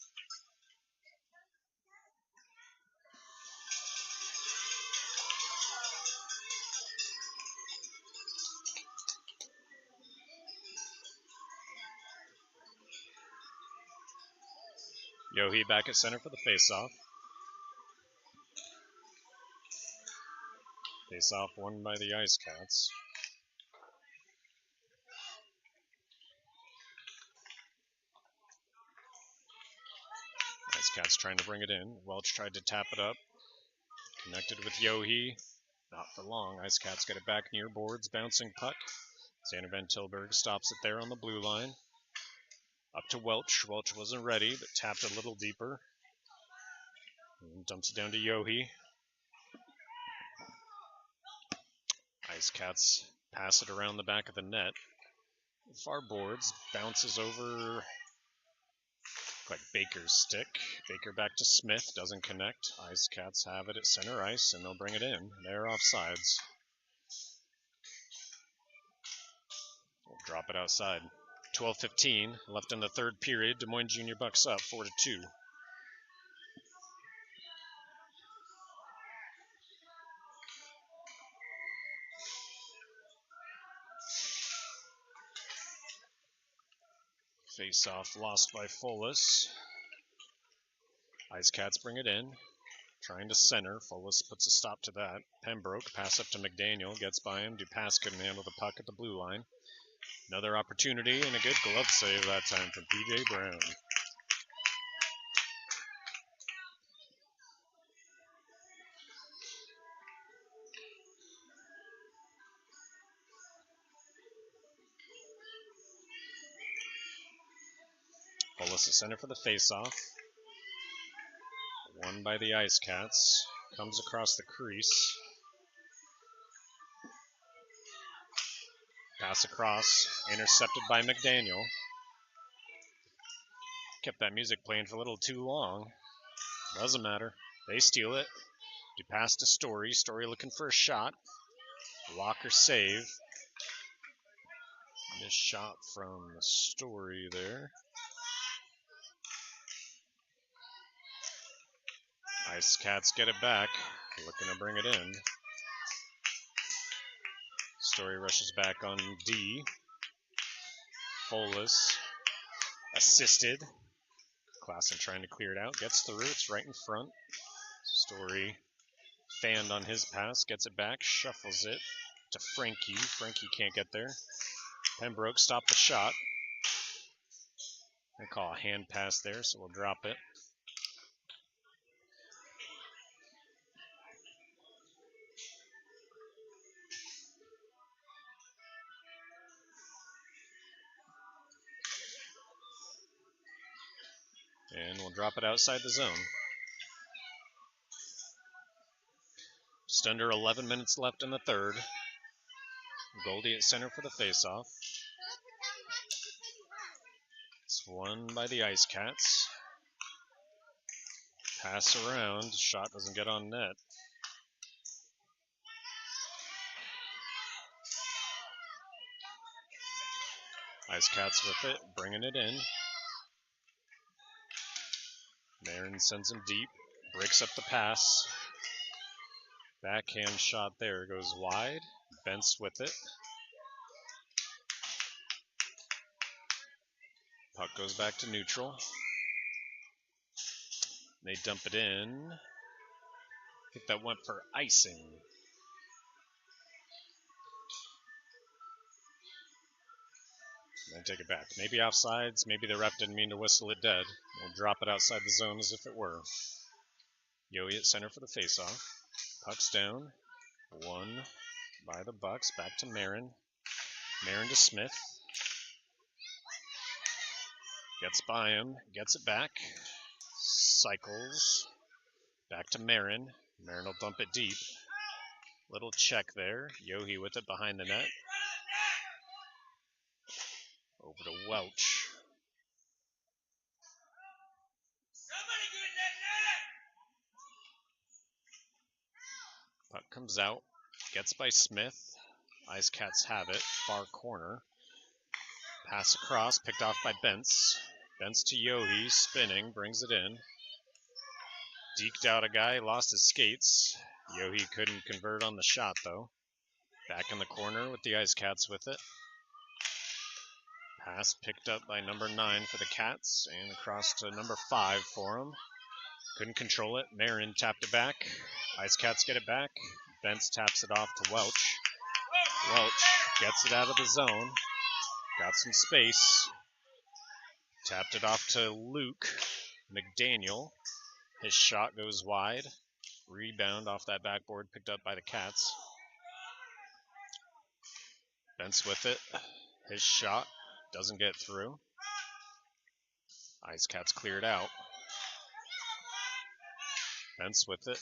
S1: Yohe back at center for the face-off. Face-off won by the Ice Cats. Ice Cats trying to bring it in. Welch tried to tap it up. Connected with Yohe. Not for long. Ice Cats get it back near boards. Bouncing puck. Xander Van Tilburg stops it there on the blue line. Up to Welch. Welch wasn't ready, but tapped a little deeper. And dumps it down to Yohe. Ice Cats pass it around the back of the net. Far boards. Bounces over like Baker's stick. Baker back to Smith. Doesn't connect. Ice Cats have it at center ice, and they'll bring it in. They're offsides. We'll drop it outside. 12:15 left in the third period. Des Moines Junior Bucs up 4-2. Face-off lost by Folis. Ice Cats bring it in. Trying to center. Folis puts a stop to that. Pembroke, pass up to McDaniel. Gets by him. Dupass couldn't handle the puck at the blue line. Another opportunity and a good glove save that time from P.J. Brown. Folis at center for the face-off. Won by the Ice Cats. Comes across the crease. Pass across. Intercepted by McDaniel. Kept that music playing for a little too long. Doesn't matter. They steal it. Do pass to Story. Story looking for a shot. Blocker save. Missed shot from Story there. Ice Cats get it back. Looking to bring it in. Story rushes back on D. Folas assisted. Klassen trying to clear it out. Gets through. It's right in front. Story fanned on his pass. Gets it back. Shuffles it to Frankie. Frankie can't get there. Pembroke stopped the shot. I call a hand pass there, so we'll drop it. And we'll drop it outside the zone. Just under 11 minutes left in the third. Goldie at center for the faceoff. It's won by the Ice Cats. Pass around. Shot doesn't get on net. Ice Cats with it, bringing it in. Marin sends him deep. Breaks up the pass. Backhand shot there. Goes wide. Bentz with it. Puck goes back to neutral. They dump it in. I think that went for icing. Then take it back. Maybe offsides. Maybe the ref didn't mean to whistle it dead. We'll drop it outside the zone as if it were. Yohe at center for the faceoff. Puck's down. Won by the Bucks. Back to Marin. Marin to Smith. Gets by him. Gets it back. Cycles. Back to Marin. Marin will dump it deep. Little check there. Yohe with it behind the net. Over to Welch. Puck comes out. Gets by Smith. Ice Cats have it. Far corner. Pass across. Picked off by Bentz. Bentz to Yohe. Spinning. Brings it in. Deked out a guy. Lost his skates. Yohe couldn't convert on the shot, though. Back in the corner with the Ice Cats with it. Pass picked up by number 9 for the Cats, and across to number 5 for them. Couldn't control it. Marin tapped it back. Ice Cats get it back. Bentz taps it off to Welch. Welch gets it out of the zone. Got some space. Tapped it off to Luke McDaniel. His shot goes wide. Rebound off that backboard picked up by the Cats. Bentz with it. His shot doesn't get through. Ice Cats cleared out. Bentz with it.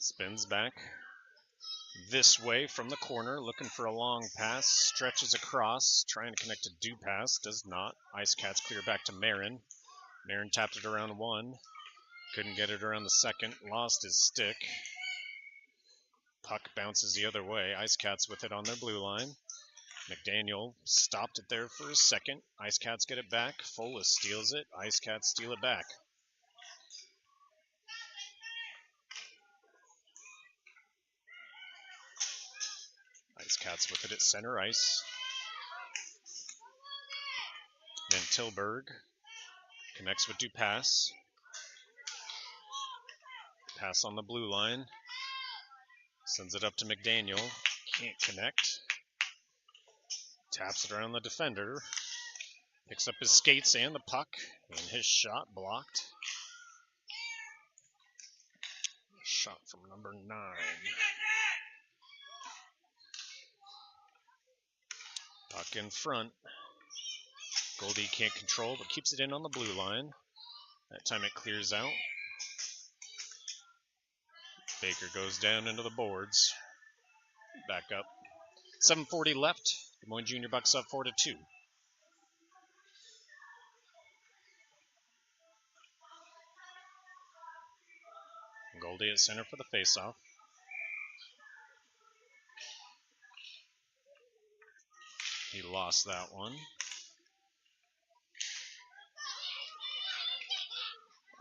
S1: Spins back. This way from the corner, looking for a long pass. Stretches across, trying to connect to Dupass. Does not. Ice Cats clear back to Marin. Marin tapped it around one. Couldn't get it around the second. Lost his stick. Puck bounces the other way. Ice Cats with it on their blue line. McDaniel stopped it there for a second. Ice Cats get it back. Folas steals it. Ice Cats steal it back. Ice Cats with it at center ice. Then Tilburg connects with Dupass. Pass on the blue line. Sends it up to McDaniel. Can't connect. Taps it around the defender. Picks up his skates and the puck. And his shot blocked. Shot from number 9. Puck in front. Goldie can't control, but keeps it in on the blue line. That time it clears out. Baker goes down into the boards. Back up. 7:40 left. Des Moines Junior Bucs up 4-2. Goldie at center for the faceoff. He lost that one.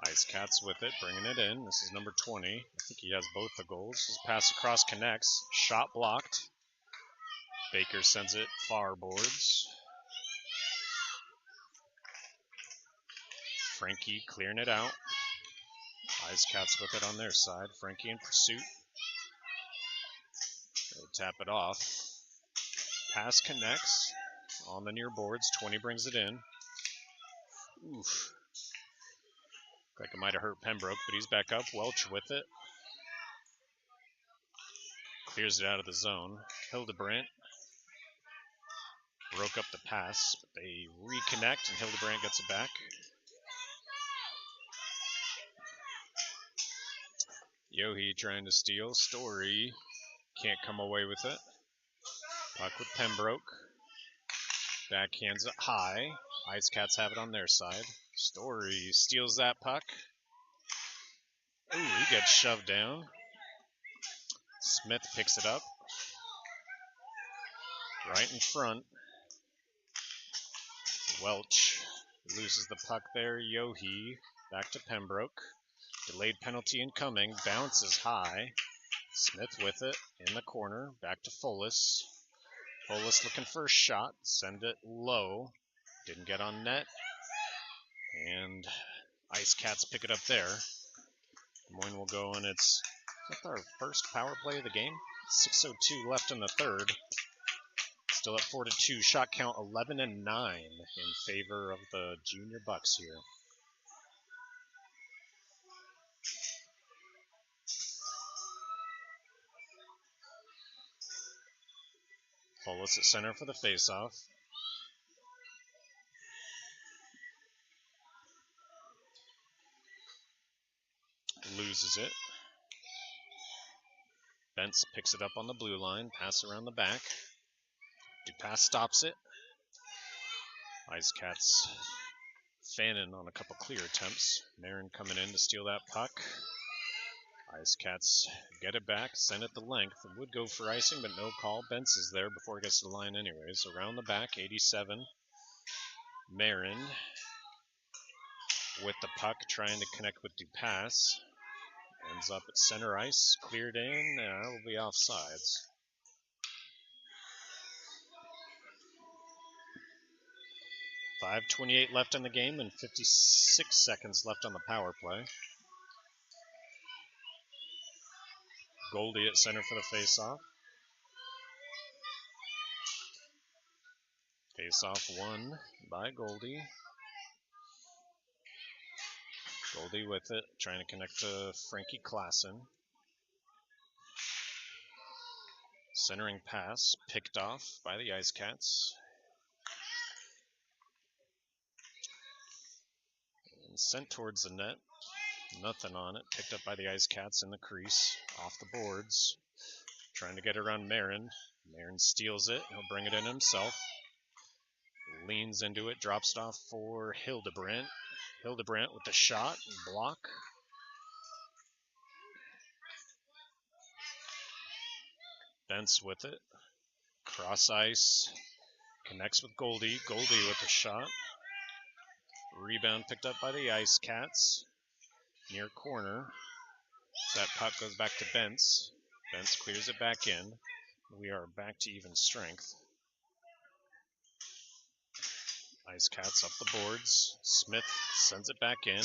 S1: Ice Cats with it, bringing it in. This is number 20. I think he has both the goals. His pass across connects. Shot blocked. Baker sends it far boards. Frankie clearing it out. Ice Cats with it on their side. Frankie in pursuit. They tap it off. Pass connects on the near boards. 20 brings it in. Oof. Like it might have hurt Pembroke, but he's back up. Welch with it. Clears it out of the zone. Hildebrandt broke up the pass, but they reconnect, and Hildebrandt gets it back. Yohe trying to steal. Story can't come away with it. Puck with Pembroke. Backhands it high. Ice Cats have it on their side. Story steals that puck. Ooh, he gets shoved down. Smith picks it up. Right in front. Welch loses the puck there. Yohe back to Pembroke. Delayed penalty incoming. Bounces high. Smith with it in the corner. Back to Folis. Folis looking for a shot. Send it low. Didn't get on net. And Ice Cats pick it up there. Des Moines will go, and it's our first power play of the game. 6:02 left in the third. Still at 4-2. Shot count 11-9 in favor of the Junior Bucs here. Folis at center for the faceoff. Loses it. Bentz picks it up on the blue line. Pass around the back. Dupas stops it. Ice Cats fanning on a couple clear attempts. Marin coming in to steal that puck. Ice Cats get it back, send it the length. It would go for icing, but no call. Bentz is there before it gets to the line anyways. Around the back, 87. Marin with the puck, trying to connect with Dupas. Ends up at center ice, cleared in. That will be offsides. .5:28 left in the game and 56 seconds left on the power play. Goldie at center for the faceoff. Faceoff won by Goldie. Goldie with it, trying to connect to Frankie Klassen. Centering pass, picked off by the Ice Cats. And sent towards the net. Nothing on it. Picked up by the Ice Cats in the crease. Off the boards. Trying to get around Marin. Marin steals it. He'll bring it in himself. Leans into it. Drops it off for Hildebrandt. Hildebrandt with the shot and block. Bentz with it. Cross ice. Connects with Goldie. Goldie with the shot. Rebound picked up by the Ice Cats. Near corner. That puck goes back to Bentz. Bentz clears it back in. We are back to even strength. Ice Cats up the boards. Smith sends it back in.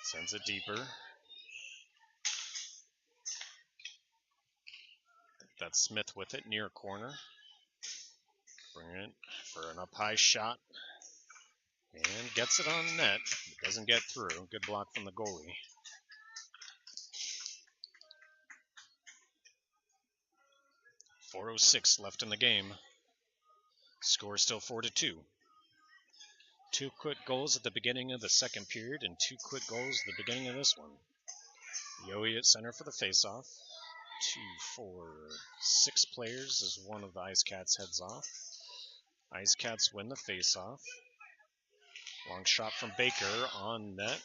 S1: Sends it deeper. That's Smith with it, near corner. Bringing it for an up high shot. And gets it on net. It doesn't get through. Good block from the goalie. .406 left in the game. Score still 4-2. Two quick goals at the beginning of the second period and two quick goals at the beginning of this one. Yohe at center for the faceoff. 2, 4, 6 players as one of the Ice Cats heads off. Ice Cats win the faceoff. Long shot from Baker on net.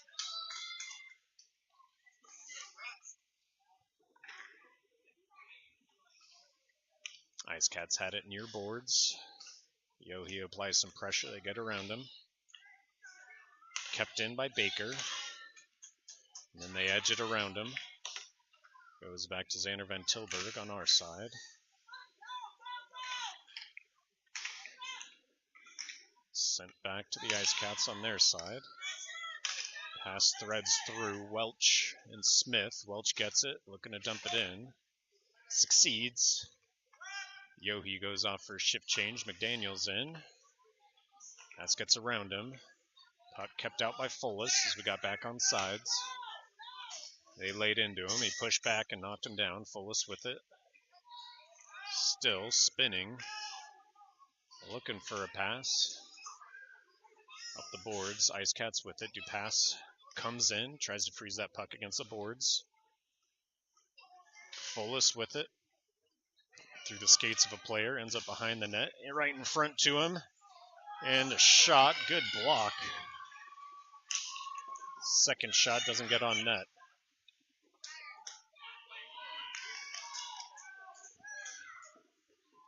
S1: Ice Cats had it near boards. Yohi applies some pressure. They get around him. Kept in by Baker. And then they edge it around him. Goes back to Xander Van Tilburg on our side. Sent back to the Ice Cats on their side. Pass threads through Welch and Smith. Welch gets it, looking to dump it in. Succeeds. Yohi goes off for a shift change. McDaniel's in. Pass gets around him. Puck kept out by Fullis as we got back on sides. They laid into him. He pushed back and knocked him down. Fullis with it. Still spinning. Looking for a pass. Up the boards. Ice Cats with it. Dupass comes in. Tries to freeze that puck against the boards. Fullis with it. Through the skates of a player. Ends up behind the net. Right in front to him. And a shot. Good block. Second shot doesn't get on net.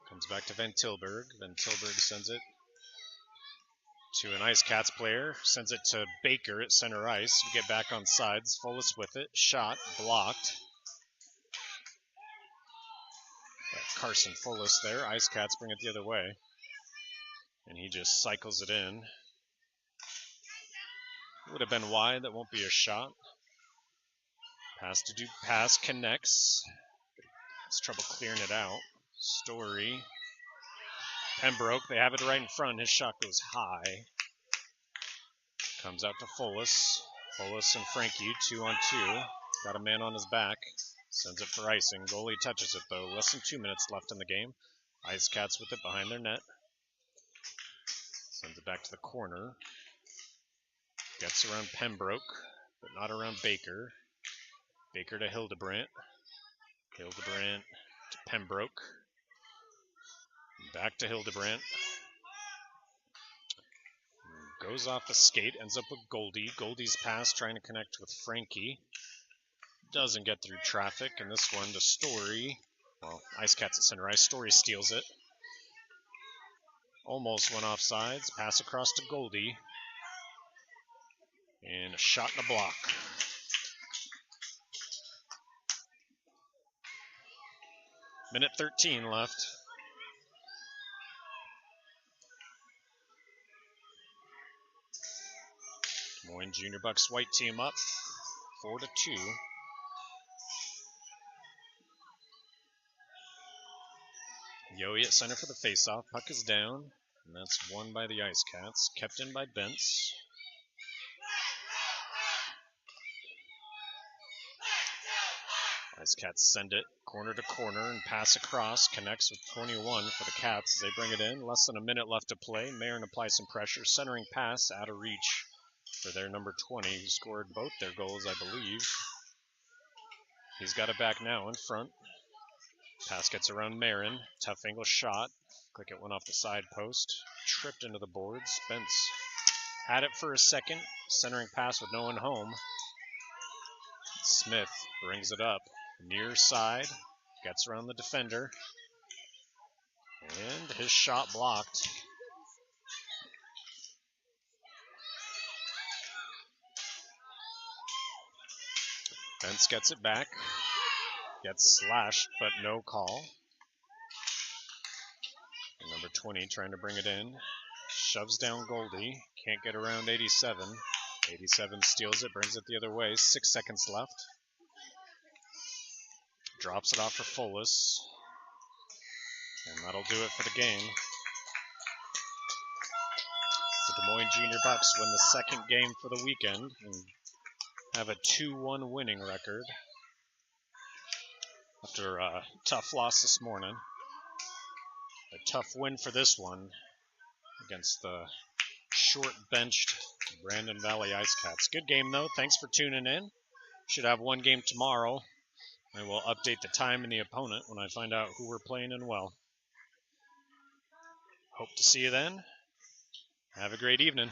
S1: Comes back to Van Tilburg. Van Tilburg sends it to an Ice Cats player. Sends it to Baker at center ice. We get back on sides. Fullis with it. Shot. Blocked. Got Carson Fullis there. Ice Cats bring it the other way. And he just cycles it in. Would have been wide. That won't be a shot. Pass to Dupass connects. Has trouble clearing it out. Story. Pembroke. They have it right in front. His shot goes high. Comes out to Fullis. Fullis and Frankie 2-on-2. Got a man on his back. Sends it for icing. Goalie touches it though. Less than 2 minutes left in the game. Ice Cats with it behind their net. Sends it back to the corner. Gets around Pembroke, but not around Baker. Baker to Hildebrandt. Hildebrandt to Pembroke. Back to Hildebrandt. Goes off the skate, ends up with Goldie. Goldie's pass trying to connect with Frankie. Doesn't get through traffic, and this one to Story. Well, Ice Cats at center ice. Story steals it. Almost went off sides. Pass across to Goldie. And a shot and a block. Minute 13 left. Des Moines Junior Bucs White team up 4-2. Yohe at center for the faceoff. Puck is down, and that's won by the Ice Cats. Kept in by Bentz. Ice Cats send it corner to corner and pass across. Connects with 21 for the Cats as they bring it in. Less than a minute left to play. Marin applies some pressure. Centering pass out of reach for their number 20, who scored both their goals, I believe. He's got it back now in front. Pass gets around Marin. Tough angle shot. Click it went off the side post. Tripped into the boards. Bentz had it for a second. Centering pass with no one home. Smith brings it up. Near side. Gets around the defender. And his shot blocked. Bentz gets it back. Gets slashed, but no call. And number 20 trying to bring it in. Shoves down Goldie. Can't get around 87. 87 steals it, brings it the other way. 6 seconds left. Drops it off for Fullis. And that'll do it for the game. The Des Moines Junior Bucs win the second game for the weekend and have a 2-1 winning record after a tough loss this morning. A tough win for this one against the short-benched Brandon Valley Ice Cats. Good game, though. Thanks for tuning in. Should have one game tomorrow. I will update the time and the opponent when I find out who we're playing and well. Hope to see you then. Have a great evening.